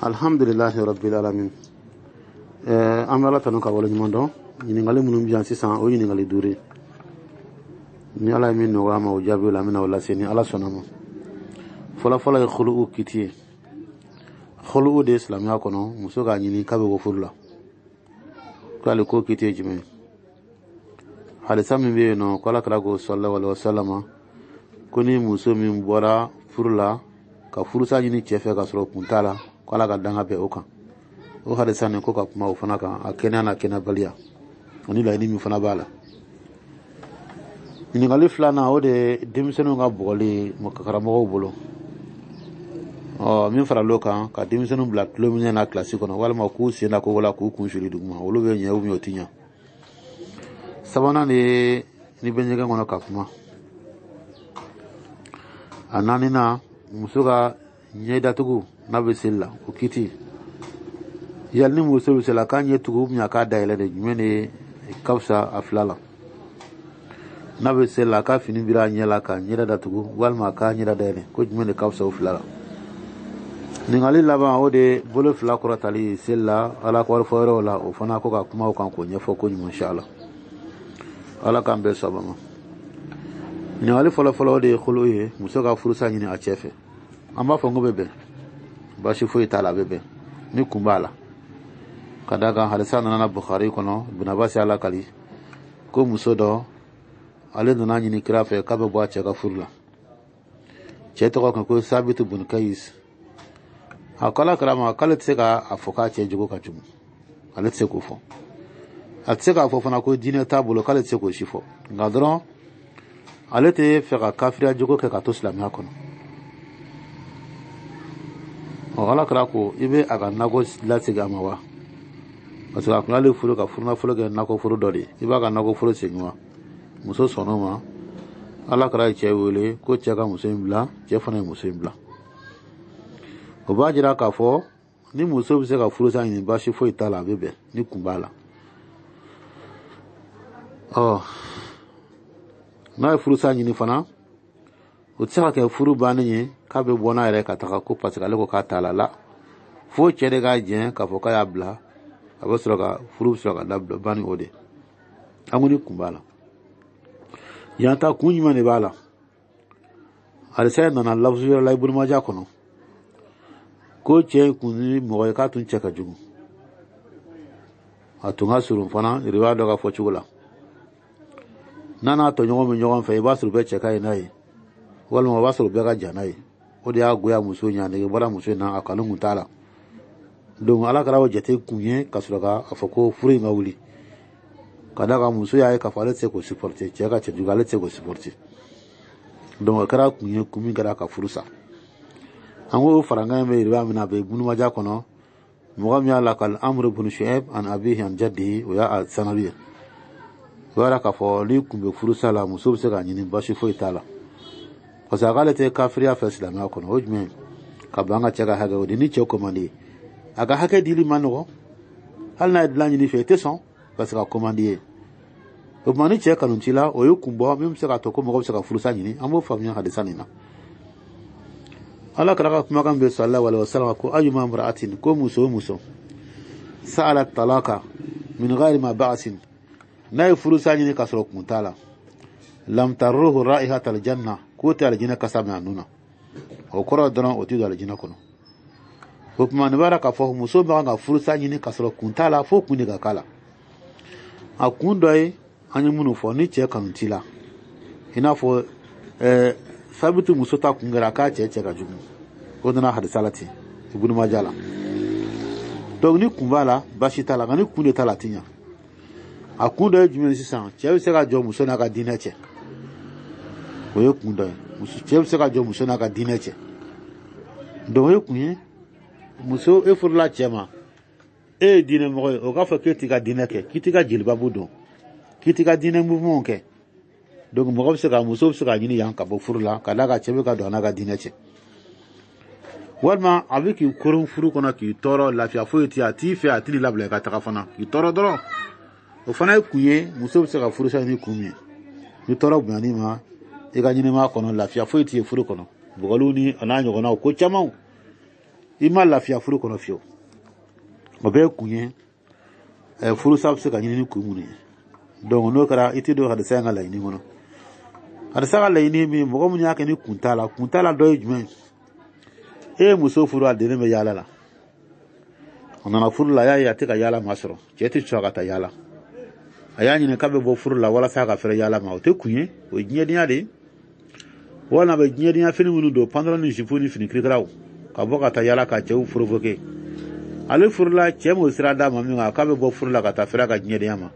Alhamdulillahi rabbil alamin. Amala tanu ka wala nyimondo ni ngali munum bian sisan o ni ngali dure ni ala min no wa ma o jabi la min wala seni ala sonamo fola fola khulu kiti khulu de islam ya kono muso ga nyini kabe go furla kale ko kiti jime halisa min be no kala kala go sallallahu alaihi wasallam koni muso min bora furla ka furusa nyini chefe ka soro kuntala kala ga danga be okan o halisa ne ko ka kuma o fana kan akena na kena balia ani la ni mi fana bala ni ngali flana o de dimsenu nga boli mo kakara mo bolo min fara loka ka dimsenu black lo mi na classique kono wala ma ku sena ko wala ku kun juli duguma wolo be nyawu mi otinya sabana ni benjega ngono ka kuma anani na musuga nyeda tugu na besilla o kiti yalni muso besilla kan yetugu nya ka daile de mene kawsa aflala na besilla ka fini bira nyela ka nyeda datugu walma ka nyeda daile ko mene kawsa aflala ningali laba o de bolo fla ko ratali sella ala ko foro la o fana ko ka kuma o kan ko nyefo ko nyum inshallah ala kan be sabama ningali folo de khuluye muso ka furusa nyini a chefe amba fongo bebe bashi fo itala bebe ni kumbala kadaga halisana na bukhari kono ibn abbas ala kali ko muso do ale nana nyini krafe kabe bo acha ka furla cheto ko sabitu bun kais akala krama kala tsega afoka che jugo ka jumu ale tsego fo atsega fo fana ko dine tabulo kala tsego shifo ngadron ale te fera kafira jugo ka to islam yakono o ala krako ibe aga nago latsiga mawa parce que akuna le furu ka furna furu ga nako furu doli iba ga nago furu sinwa muso sonoma ala kra che wele ko che ga muso imbla che fana muso imbla o ba jira ka fo ni muso bi se ka furu sa ni ba shi fo itala bebe ni kumbala na furu sa ni fana o tsaka ke furu ba ni ka be bona ere ka ta ko parce que ale ko ka tala la fo che de ga jen ka fo ka ya bla abasroga furu sroga dablo bani ode amuni kumbala yanta kunyima ne bala alisa na lafzu ya laibul maja kono ko che kunni mo ka tun cheka jugu atunga surun fana riwa doga fo chugula nana to nyogo fe basru be cheka inai wal mo basru be ga janai odi aguya muso nya ne bora muso na akalun mutala donc ala karawo jete kunye kasuraga afoko furi ngawuli kadaga muso yae ka fale tse ko supporter chega che jugale tse ko supporter donc kara kunye kumi gara ka furusa anwo faranga me riba mina be bunu maja kono mogam ya lakal amr ibn shu'aib an abihi an jaddihi wa ya sanabiya wala ka fo li kumbe furusa la muso se ga nyini bashi fo itala parce que galete kafiriya fa islam ya kono hojme ka banga chega haga odini che ko mandi aga hake dili manogo halna dlanyi ni fete son parce que commander o mani che kanun tila o yukumbo même se ka to ko mo se ka furusa nyini amo famnya hadisa nina ala kala kuma kan be sallallahu alaihi wasallam ko ayuma imra'atin ko muso sa'alat talaka min ghairi ma ba'sin nay furusa nyini ka soro kuntala lam tarruhu ra'ihat aljanna ko ta aljanna kasama nuna o koro dono o tido aljanna kono ko kuma ne baraka fo muso ba nga furusa nyini kasoro kuntala fo kuni ga kala akundoi anyi munu fo ni che kanutila ina fo sabitu muso ta kungara ka che ga jugu ko dana hadisalati ibnu majala donc ni kumbala bashita la ngani kunde talatinya akundoi jumeni sisan che se ga jo muso na ga dineche o yo kundoi muso che se ga jo muso na ga dineche donc yo kunye muso e furla chema e dine mo o ka fa ketika dinake kitika jilbabu do kitika dine mouvement ke donc mo ko se ka muso se ka nyini yanka bo furla kala ka chebe ka do na ga dineche walma avec ki kurun furu kona ki toro lafia fo eti ati fe ati labla ka ta fana ki toro doro o fana kunye muso se ka furu sa ni kumye ni toro bani ma e ga nyini ma kono lafia fo eti furu kono bogoluni ananyo kona ko chama ima lafiya furu kono fiyo o be kunye furu sab se ka nyini ku muni donc no kara iti do hada sanga lay ni ngono hada sanga lay ni mi mo mun yake ni kuntala do jumen muso furu adene me yala la onana furu la ya tika yala masro jeti choga ta yala ayani ne kabe bo furu la wala saka fere yala ma o te kunye o nyedinya de wala be nyedinya fini munu do pendant ni jipuni fini krikraw ka boka ta yala ka chew provoquer ale furu la chemo sirada mami nga kabe bo furu la ka ta fere ka nyedinya ma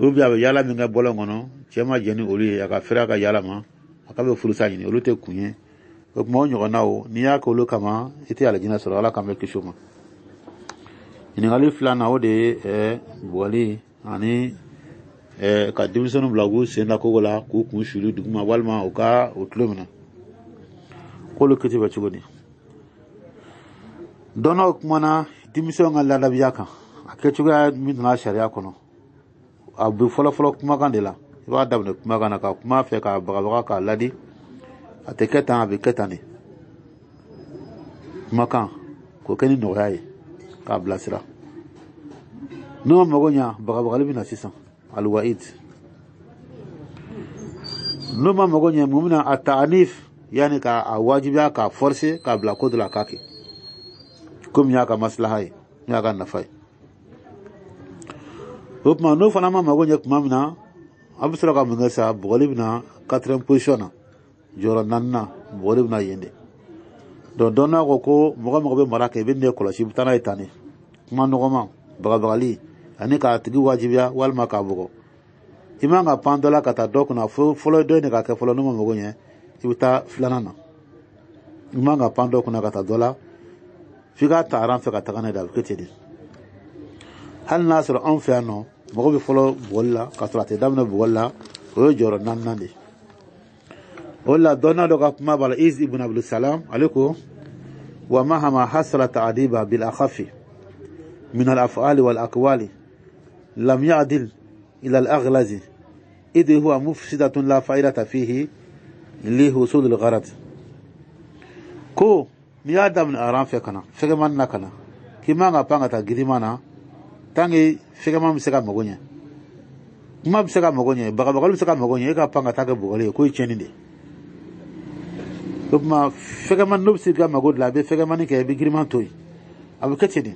ubya be yala mi nga bolo ngono chema jeni oli ya ka fere ka yala ma akabe furu sa ni olu te kunye ko mo nyogo nawo ni ya ko lo kama ite ala jina soro ala kamel kishuma ini ngali flana o de boli ani ka dimisonu blagu senda ko gola ku ku shuru duguma walma o ka o tlomina ko lo kiti ba chugoni dono kuma dimission ngala la biyaka ake chuga mi na sharia kono abu folo kuma kan de la ba dabne kuma kana ka kuma fe ka baga ka ladi ateketa abi ketani makan ko keni no yayi ka blasira no magonya baga bina sisan alwaid no magonya mumina at-ta'nif yani ka wajibiya ka force ka bla ko de la kake kum ya ka maslaha ya ka nafai opma no fana magonya kuma mina abusra ka mungasa bina 4e position joro nanna bolibna yende donna ko mo be marake be ne kolo shibtana itane man no ma bagali ani ka tigi wajibiya wal makabugo imanga pandola kata dokuna folo do ne ka ke folo no mo gonye ibta flanana imanga pando kuna kata dola figa taran fe kata kana da ketedi hal nasr an fe no mo be folo bolla kasrate damna bolla o joro nannande ولا دونا لغا ما بلا إيز ابن عبد السلام عليكم ومهما حصل تعذيبا بالأخف من الأفعال والأقوال لم يعدل إلى الأغلظ إذ هو مفسدة لا فائدة فيه لحصول الغرض كو نيادا من أرام فكنا فكمان نكنا كما نبغى تجريمنا تاني فكمان مسكا مغني ما مسكا مغني بقى مسكا مغني إيكا بانغا تاجي بقولي كوي تشيني kuma fegaman nobsi ga magod la be fegaman ke be girman toy abu ketedi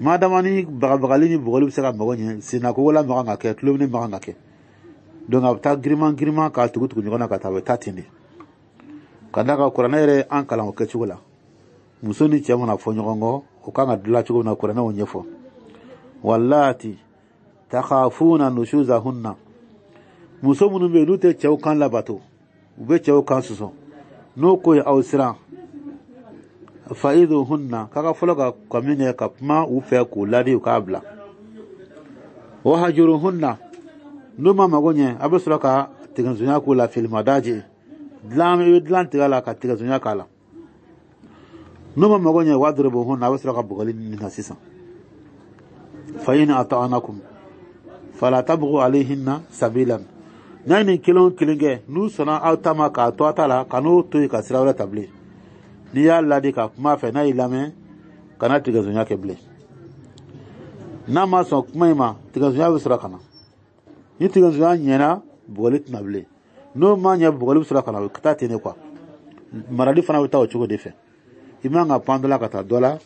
madamani bagalini bugolu sega magonye sina ko wala maganga ke tlomni maganga ke donc abta girman ka tugutu ngona ka tabe tatindi kadaka kuranere an kala ko kechugula musoni chemona fonyogongo o kanga dula chugo na kurana wonyefo wallati takhafuna nushuzahunna musomunu be lute chaukan labato ube chaukan suso no koy awsira faidu hunna kaka fologa kamine kapma ufe ku ladi kabla wa hajuruhunna numa magonye abusra ka tiganzunya ku la fil madaji dlam tigala ka tiganzunya kala numa magonye wadrubuhunna abusra ka bugalin nasisa fa in ata'anakum fala tabghu alayhinna sabilan nani kilon kilinge nu sona autama ka to atala kanu to ka sirawla tabli ni ya ladi ka kuma fe na ilame kana tigazunya keble na ma so kuma ma tigazunya bisra kana ni tigazunya nyena bolit nable no ma nya bolit bisra kana ka tene kwa maradi fana wita o chugo defe imanga pandola kata dola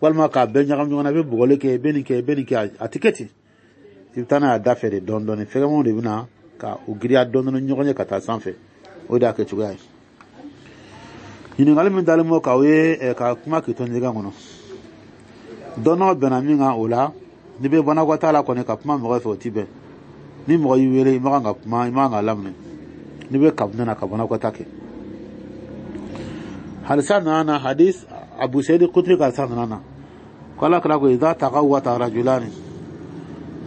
walma ka benya kam ngona be bogoleke benike atiketi ibtana dafe de dondoni fegamo de bina ka ugiriya dondono nyogonye kata sanfe o da ke chugay ini ngale min dalimo ka we ka kuma ki to ndiga ngono dono benaminga ola ni be bana ko tala ko ne ka kuma mo fe tibe ni mo yiwele mo nga kuma ma nga lamne ni be kabna na ka bana ko take halsana na hadith abu sayyid qutri ka sanana qala kala ko idha taqawwata rajulani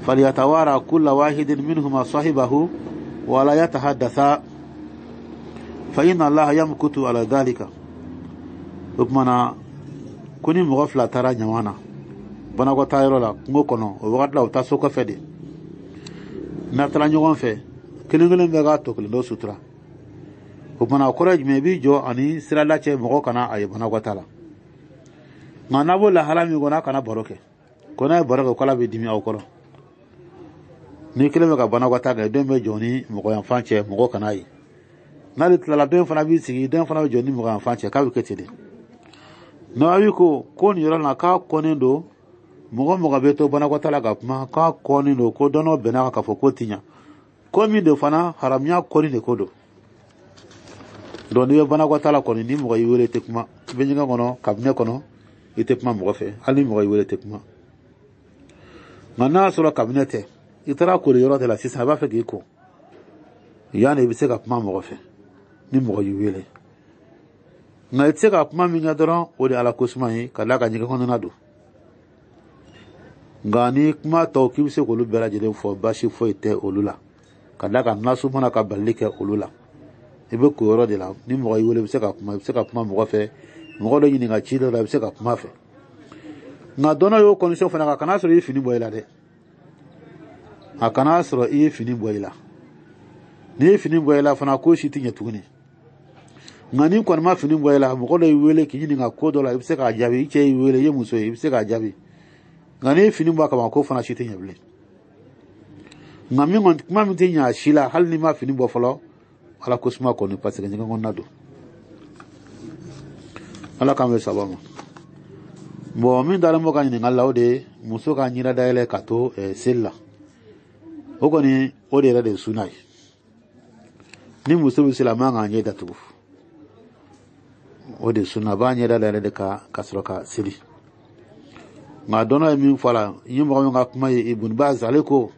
فليتوارى كل واحد منهما صاحبه ولا يتحدثا فإن الله يمكت على ذلك ربما كوني مغفلة ترى نوانا بنا قطايرو لا موكونو وقت لا تاسوكا فدي نتلا نيوان في كلينغلين بغا توكل دو سوترا o mana kɔrɔ jumɛn bi jɔ ani sirada cɛ mɔgɔ kana a ye banakɔta la nka n'a b'o lahala min kɔnɔ a kana baro kɛ ko n'a ye baro kɛ k'ala bɛ dimi aw kɔrɔ ni kelen bɛ ka banakɔta kɛ den bɛ jɔ ni mɔgɔ yanfan cɛ mɔgɔ kana ye n'ale tilala den fana b'i sigi den fana bɛ jɔ ni mɔgɔ yanfan cɛ k'a bɛ kɛ ten de Nawawi ko nin yɔrɔ la k'a kɔnnen don mɔgɔ mɔgɔ bɛ to banakɔta la ka kuma k'a kɔnnen don ko dɔnɔ bɛnna k'a fɔ ko ti ɲa ko min de fana haramuya kɔni de ko don donc n'i bɛ banakɔta la kɔni ni mɔgɔ y'i wele i tɛ kuma i bɛ ɲɛgɛn kɔnɔ kabinɛ kɔnɔ i tɛ kuma mɔgɔ fɛ hali ni mɔgɔ y'i wele i tɛ kuma nka n'a sɔrɔ kabinɛ tɛ i taara kori yɔrɔ de la sisan a b'a fɛ k'i ko yanni i bɛ se ka kuma mɔgɔ fɛ ni mɔgɔ y'i wele nka i tɛ se ka kuma min kɛ dɔrɔn o de ye ala ko suma ye ka d'a ka ɲɛgɛn kɔnɔna don nka ni kuma tɔw k'i bɛ se k'olu bɛɛ lajɛlen fɔ baasi foyi tɛ olu la ka d'a kan nasu mana ka balili kɛ olu la i bɛ ko yɔrɔ de la ni mɔgɔ y'i wele i bɛ se ka kuma mɔgɔ fɛ mɔgɔ dɔ ɲininka ci dɔ la i bɛ se ka kuma fɛ nka dɔnɔ y'o condition fana kan kana sɔrɔ i ye fini bɔ i la dɛ a kana sɔrɔ i ye fini bɔ i la n'i ye fini bɔ i la fana ko si tɛ ɲɛ tuguni nka n'i kɔni ma fini bɔ i la mɔgɔ dɔ y'i wele k'i ɲininka ko dɔ la i bɛ se k'a jaabi i cɛ y'i wele i ye muso ye i bɛ se k'a jaabi nka n'i ye fini bɔ a kama ko fana si tɛ ɲɛ bilen nka kuma min tɛ ɲɛ a si la hali n'i ma fini bɔ fɔlɔ ala ko suma kɔni parce que ɲɛgɛn kɔnɔna don ala k'an bɛ saba ma bon min dalen bɔ ka ɲininkali la o de ye muso ka ɲɛda dayɛlɛ ka to seli la o kɔni o de yɛrɛ de ye sunna ye ni muso bɛ seli a man kan ka ɲɛ datugu o de ye sunna a b'a ɲɛda dayɛlɛ de ka sɔrɔ ka seli nka dɔnɔ ye min fɔ a la n ye mɔgɔ min ka kuma ye Ibn Baz ale ko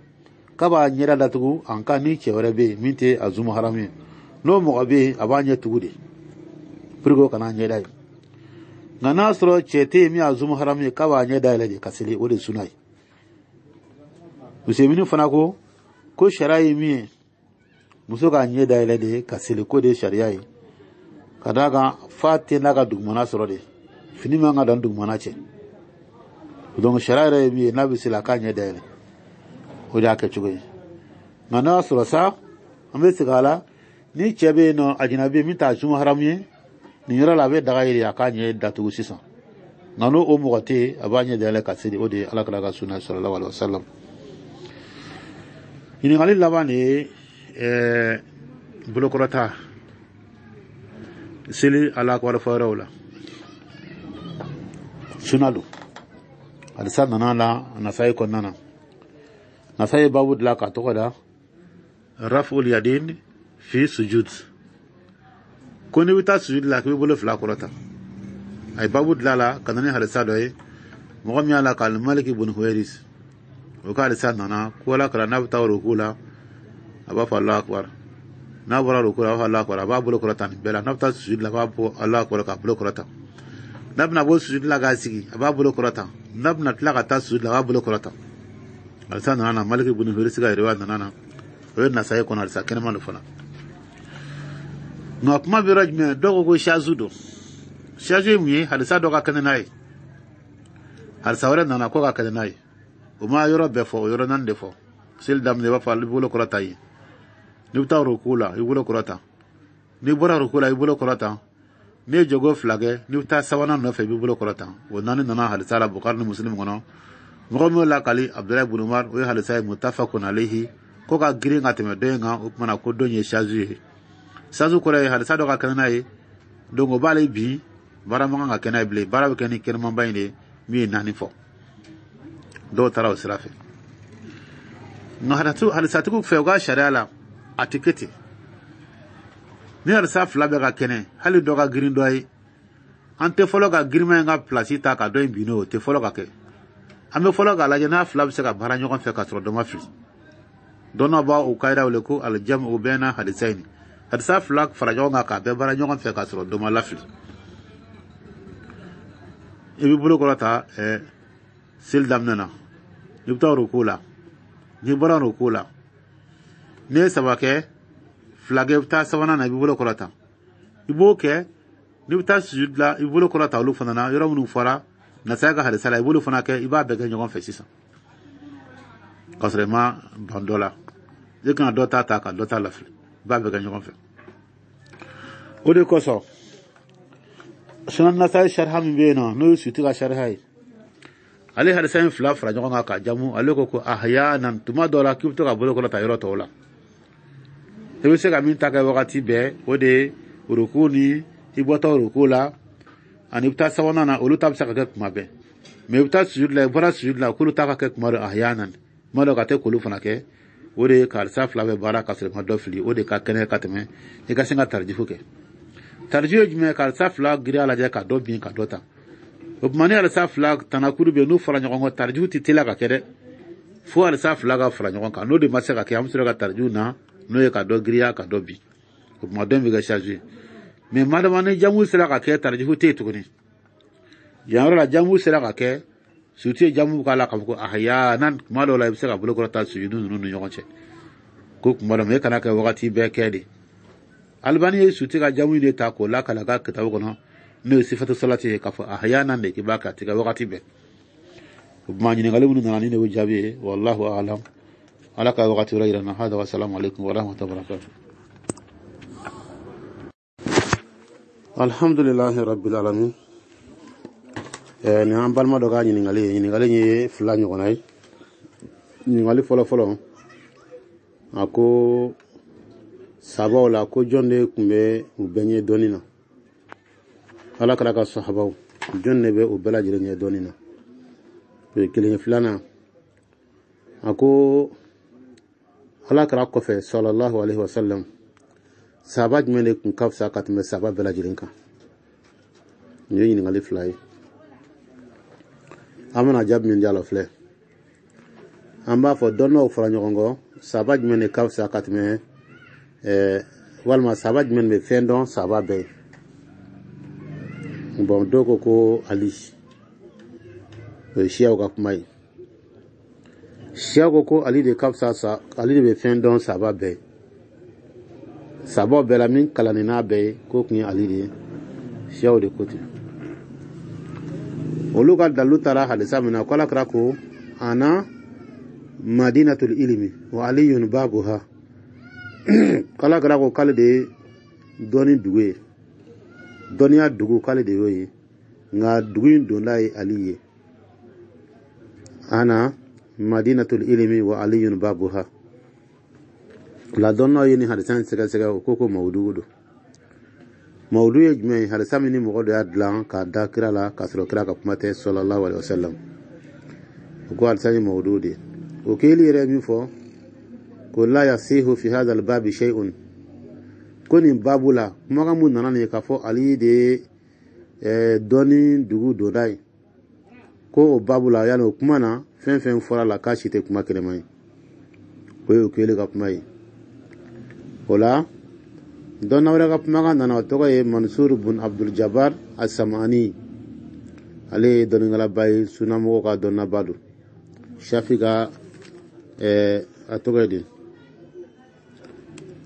k'a b'a ɲɛda datugu en cas ni cɛ wɛrɛ bɛ yen min tɛ a zuma haramu ye n'o mɔgɔ bɛ yen a b'a ɲɛ tugu de pour que o kana ɲɛda ye nka n'a sɔrɔ cɛ tɛ yen min y'a zuma haramu ye k'a b'a ɲɛ dayɛlɛ de ka seli o de ye sunna ye Useyimini fana ko sariya ye min ye muso k'a ɲɛ dayɛlɛ de ka seli ko de ye sariya ye ka d'a kan f'a tɛ n'a ka dugumana sɔrɔ de fini man ka dan dugumana cɛ donc sariya yɛrɛ ye min ye n'a bɛ seli a k'a ɲɛ dayɛlɛ o de y'a kɛcogo ye nka n'a y'a sɔrɔ sa an bɛ segin a la ni cɛ bɛ yen nɔ a jinabi min t'a zuma haramu ye nin yɔrɔ la a bɛ daga yiri a k'a ɲɛ datugu sisan nka n'o mɔgɔ tɛ yen a b'a ɲɛ dayɛlɛ ka seli o de ye ala kɛra ka sunna sallallahu alaihi wa sallam ɲininkali laban de ye bolokɔrɔta seli ala akbar fɔ yɔrɔw la sunna don halisa nana la nasayi kɔnɔna na nasayi babu dilan k'a tɔgɔ da raf'ul yadin fi sujud ko n'i bɛ taa sujud la k'i bɛ bolo fila kɔrɔta a ye babu dilan la ka na ni halisa dɔ ye mɔgɔ min y'a la k'al Malik ibn Huwairis o ka halisa nana ko ala kɛra n'a bɛ taa ruku la a b'a fɔ Allahu akbar n'a bɔra ruku la a b'a fɔ Allahu akbar a b'a bolo kɔrɔta nin bɛɛ la n'a bɛ taa sujud la a b'a fɔ Allahu akbar k'a bolo kɔrɔta n'a bɛna bɔ sujud la k'a sigi a b'a bolo kɔrɔta n'a bɛna tila ka taa sujud la a b'a bolo kɔrɔta halisa nana na Malik ibn Huwairis ka riwaya nana na o ye nasayi kɔnɔ halisa kɛnɛma don fana nka kuma bɛ yɔrɔ jumɛn dɔw ko shazu don shazu ye mun ye halisa dɔ ka kɛnɛ n'a ye halisa wɛrɛ nana ko ka kɛnɛ n'a ye o ma yɔrɔ bɛɛ fɔ o yɔrɔ naani de fɔ seli daminɛ i b'a fɔ i bolo kɔrɔta ye n'i bɛ taa ruku la i bolo kɔrɔta n'i bɔra ruku la i bolo kɔrɔta n'i ye jogo fila kɛ n'i bɛ taa sabanan nɔfɛ i b'i bolo kɔrɔta o naani nana halisa la Bukhari ni Muslim kɔnɔ mɔgɔ min la kali Abdulahi ibn Umar o ye halisa ye muttafaqun alayhi ko ka girin ka tɛmɛ dɔ in kan o kumana ko dɔ in ye shazu ye shazu kɔrɔ ye halisa dɔ ka kɛnɛ n'a ye donc o b'ale bi baara man kan ka kɛ n'a ye bilen baara bɛ kɛ ni kɛnɛmanba in de min ye naani fɔ dɔw taara o sira fɛ nka halisatigiw fɛ u ka sariya la a tɛ kɛ ten ni halisa fila bɛ ka kɛnɛ hali dɔ ka girin dɔ ye an tɛ fɔlɔ ka girinma in ka pilasi ta ka dɔ in bin n'o tɛ fɔlɔ ka kɛ an bɛ fɔlɔ k'a lajɛ n'a fila bɛ se ka baara ɲɔgɔn fɛ ka sɔrɔ dɔ ma fili dɔnna b'a o kayira wele ko aljamu bayna hadisaini halisa fila fara ɲɔgɔn kan k'a bɛɛ baara ɲɔgɔn fɛ ka sɔrɔ dɔ ma lafili i b'i bolo kɔrɔta seli daminɛ na i bɛ taa ruku la n'i bɔra ruku la n'i ye saba kɛ fila kɛ i bɛ taa sabanan na i b'i bolo kɔrɔta i b'o kɛ n'i bɛ taa sujud la i b'i bolo kɔrɔta olu fana na yɔrɔ minnu fɔra nasaya ka halisa la i bolo fana kɛ i b'a bɛɛ kɛ ɲɔgɔn fɛ sisan k'a sɔrɔ i ma ban dɔ la i kana dɔ ta ka dɔ ta lafili i b'a bɛɛ kɛ ɲɔgɔn fɛ o de koso sunan nasai sharha min beno no suti ga sharha ale hadisan fla fra jonga ka jamu ale ko ahyanan tuma dola kibto ka bolo ko ta yoro to la e be se ga min ta ka wakati be o de rukuni ibota rukula ani buta sawana na olu tab saka ke kuma be me buta sujud la bora sujud la kulu ta ka ke kuma ahyanan malo ka te kulu fana ke o de kar sa fla be bara ka se ma do fili o de ka kene ka teme e ka singa tarjifu ke tarjiyo jme kar sa fla gira la je ka do bin ka dota o mani ala sa fla tanakuru be no fara ngongo tarjifu ti tela ka kede fo ala sa fla ga fara ngongo ka no de masaka ke amsura ka tarjifu na no e ka do gira ka do bi o ma don be ga charger mais madama ne jamu sera ka ke tarjifu te tukuni ya la jamu sera ka ke suti jamu kala ka ko ahyanan malo la bisa ka bulo ko ta sujudu no nyonche ko kuma me kana ka wakati be kede albani suti ka jamu ne ta ko la kala ka ta ko no ne sifatu salati ka fa ahyanan de ki baka tika wakati be ma ni ngale mun nani ne wajabi wallahu a'lam alaka wakati rayrana hada wa assalamu alaikum wa rahmatullahi wa barakatuh. Alhamdulillahi rabbil alamin. Ni an balma do ga ñiningale ñi fula ñogonay ñingali folo ako sabaw la ko jonde kumbe u beñe donina ala kala ka sahabaw jonne be u bela jire ñe donina be kiliñ filana ako ala kala ko fe sallallahu alaihi wasallam sabaj mele kun kafsa katme sabab bela jire kan ñingali fulay amana jab min jalo fle amba fo donno fara nyongo sabaj men e kawsa katme walma sabaj men be fendon sababe bon doko ko ali shiaw ka kumai shiaw ko ali de kawsa sa ali de be fendon sababe sababe la min kalanina be ko kun ali de shiaw de côté oluka dalu tara hadisa mina kala krako ana madinatul ilmi wa aliyun babuha kala krako kale de doni duwe donia dugu kale de yoyi nga dugu donai aliye ana madinatul ilmi wa aliyun babuha la donno yini hadisan sega koko mawdudu mawdu ye jumɛn halisa min ni mɔgɔ dɔ y'a dilan k'a da kira la k'a sɔrɔ kira ka kuma tɛ sallallahu alaihi wasallam o ko halisa ye mawdu de o keli yɛrɛ min fɔ ko la yasihu fi hadha al-babi shay'un ko nin babu la kumakan mun nana nin k'a fɔ ali de dɔɔni dugu donda ye ko o babu la yani o kuma na fɛn fɛn fɔra la k'a si tɛ kuma kɛnɛma ye o ye o keli ka kuma ye o la donna wara ka kuma nana togo ye Mansur bun Abdul Jabbar as-Samani ale doningala bay sunamo ka donna badu Shafi ga atogo de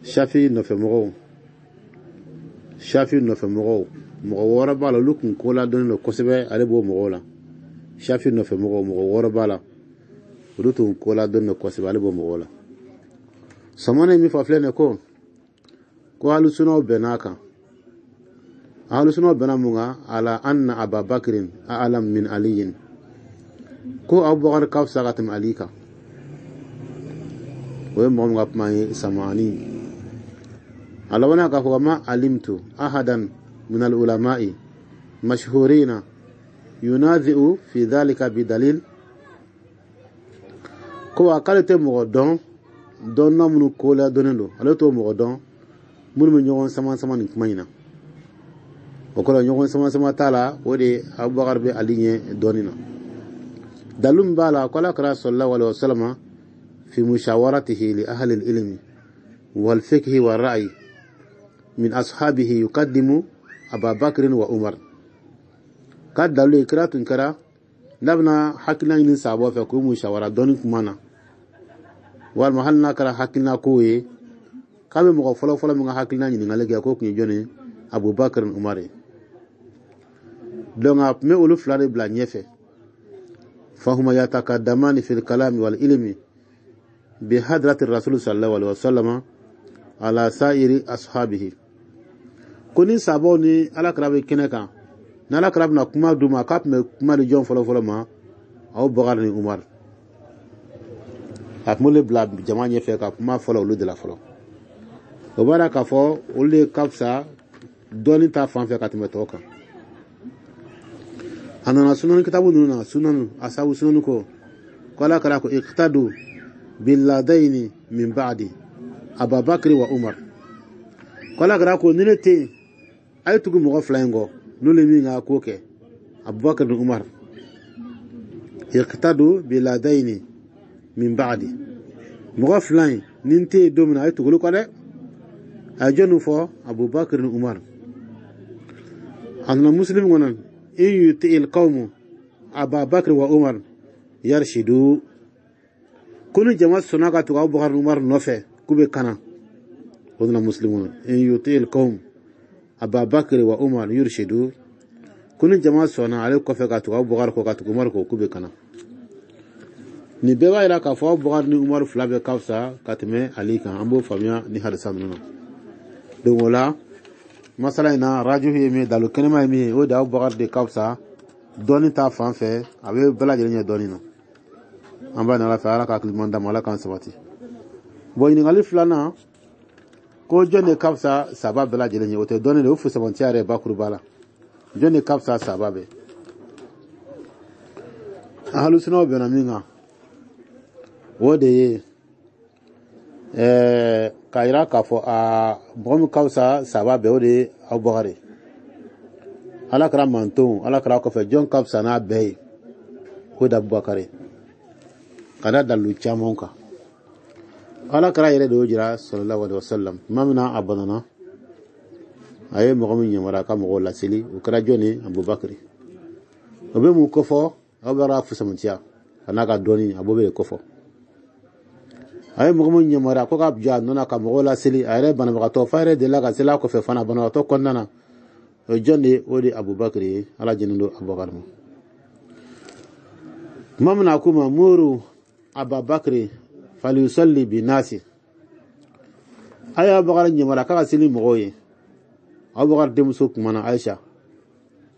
Shafi no fe mo wora bala lukun kola donno kosebe ale bo mo la Shafi no fe mo wora bala rutun kola donno kosebe ale bo mo la samane mi fa flene ko alusuno benaka alusuno benamunga ala anna ababakrin a'lam min aliyin ko abubakar kafsa gatim alika we mom ngap mai samani ala wana ka ko ma alimtu ahadan min al ulama'i mashhurina yunazi'u fi dhalika bidalil ko akalete mo don namunu kola donendo alato mo don mun ñogon sama ni kumayna o ko ñogon sama tala wode abubakar be alinye donina dalum bala qala kara sallallahu alaihi wasallam fi mushawaratihi li ahli al-ilm wal fiqh wal ra'i min ashabihi yuqaddimu Abu Bakr wa Umar kad dalu ikratun kara labna hakina ni sabo fa ko mushawara donin kumana wal mahalna kara hakina koye kabe mo folo mo hakilna ni ngale ga ko kunyi jone Abu Bakr Umar donga me ulu flare bla nyefe fahuma yatakadamani fil kalam wal ilmi bi hadrati rasul sallallahu alaihi wasallam ala sa'iri ashabihi koni sabo ni ala karabe keneka na ala karabe na kuma duma kap me kuma le jon folo ma aw bagar ni Umar ak mo le bla jama nye fe ka kuma folo lu de la folo o bara ka fo o le kapsa doni ta fan fe ka tme toka anana sunan kitabu nuna sunan asabu sunan ko kala kala ko iqtadu bil ladaini min ba'di Abubakar wa Umar kala kala ko nilete ay tugu mo flaingo nule mi nga ko ke Abubakar wa Umar iqtadu bil ladaini min ba'di mo flain ninte domina ay tugu ko de ay jonu fo Abubakar wa Umar anna muslim wonan in yuti al qawm Abubakar wa Umar yarshidu kunu jama sunaka to Abubakar Umar nofe kube kana wadna muslimun in yuti al qawm Abubakar wa Umar yarshidu kunu jama sona ale ko fe ka to Abubakar ko ka to Umar ko kube kana ni bewa ila ka fo Abubakar ni Umar flabe kafsa katme ali kan ambo famia ni hadisa nuno do wala masala ina rajuhi mi dalu kenema mi o da Abubakar de kafsa doni ta fan fe abe bela jere doni no amba na la fa ala ka kilmanda mala kan sabati boy ni ngali flana ko jone kapsa sabab bela jere o te doni le fu sabantiare bakuru bala jone kapsa sababe ahlu sunna be na minga wode kaira ka fo a bom kapsa sababe wode Abubakar ala kara manton ala kara ko fe jon kapsa na be ko da Abubakar kada dalu chamon ka ala kara yele do jira sallallahu alaihi wasallam mamna abadana aye mo min yamara ka mo la sili o kara joni Abubakar obe mu ko fo abara fu samantia anaka doni abobe ko fo aye mo min yamara ko ka bja nona ka mo la sili aye bana ba to faire de la ka sila ko fe fana bana to konnana o jonde odi Abubakar ala jinindo Abubakar mo mamna kuma muru Abubakar falyusalli bi nasi aya Abubakar nyamara ka sili mogoye Abubakar demso kuma na Aisha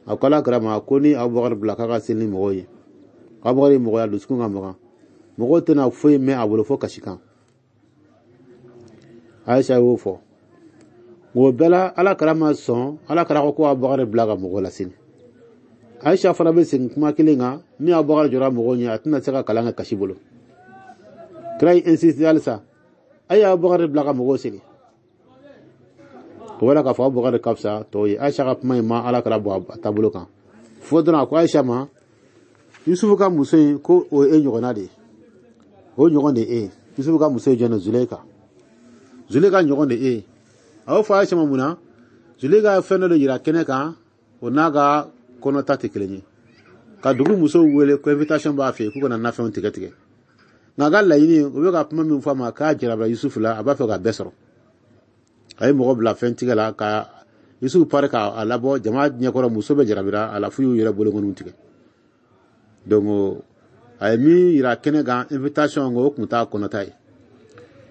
akala grama koni Abubakar bla ka sili mogoye Abubakar mogoya lusku ngamaga mogo tena foy me abulo fo kashikan Aisha wo fo go bela ala karama son ala karako ko Abubakar bla ga mogo la sili Aisha fana be sin kuma kilinga ni Abubakar jora mogo nya atna saka kalanga kashibolo kray insiste alsa aya Abubakar bla ga mogo sili wala ka fa Abubakar kapsa to yi Aisha ka ma ala karabo tabulo kan fodona ko Aisha ma Yusuf ka muso ko o e nyogona de o nyogonde e Yusuf ka muso jona Zuleka nyogonde e aw fa Aisha mamuna Zuleka fenno do yira keneka onaga kono tati kelenye ka dugu muso wele ko invitation ba fe ku na na fe on tigetiget ngaga la yini o be ka pama min fama ka jiraba Yusuf la aba fe ka besoro ay mo bla fe tigala ka Yusuf pare ka alabo jama nyakoro muso be jirabira ala fu yira bolo ngon tige donc ay mi yira kenega invitation ngo kunta kono tay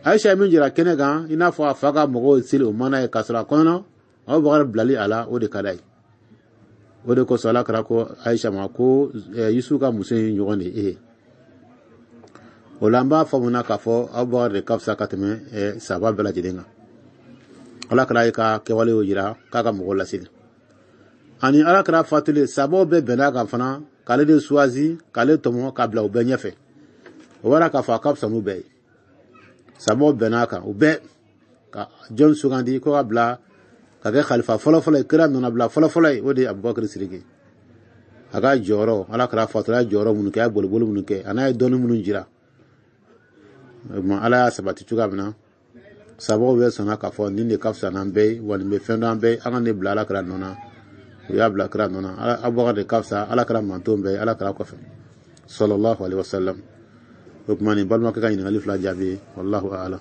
Aisha mi jira kenega ina fo afaga mo sil o mana e kasra kono aw bagar blali ala o de kadai o de ko sala kara ko Aisha ma ko Yusuf ka muso nyogone e o lamba famuna ka fo Abubakar de kapsa katme sabab bela jidenga ala kara ka kewale o jira kaka mo la sil ani ala kara fatule sabo be benaga fana kale de suazi kale tomo kabla o benye fe o wara ka fa kapsa mu be sabo benaka o be ka John Sugandi ko kabla kage khalifa folo kira nona bla folo o de Abubakar Sidiki aga joro ala kara fatula joro mun ke bol mun ke ana donu mun jira ma ala sabati tuga bna sabo be sona ka fo ni ne kafsa nan be wal me fendan be anga ne bla ala kara nona ya bla kara nona Abubakar de kafsa ala kara mantombe ala kara ko fe sallallahu alaihi wasallam mani balma ka ni alif la jabi wallahu a'lam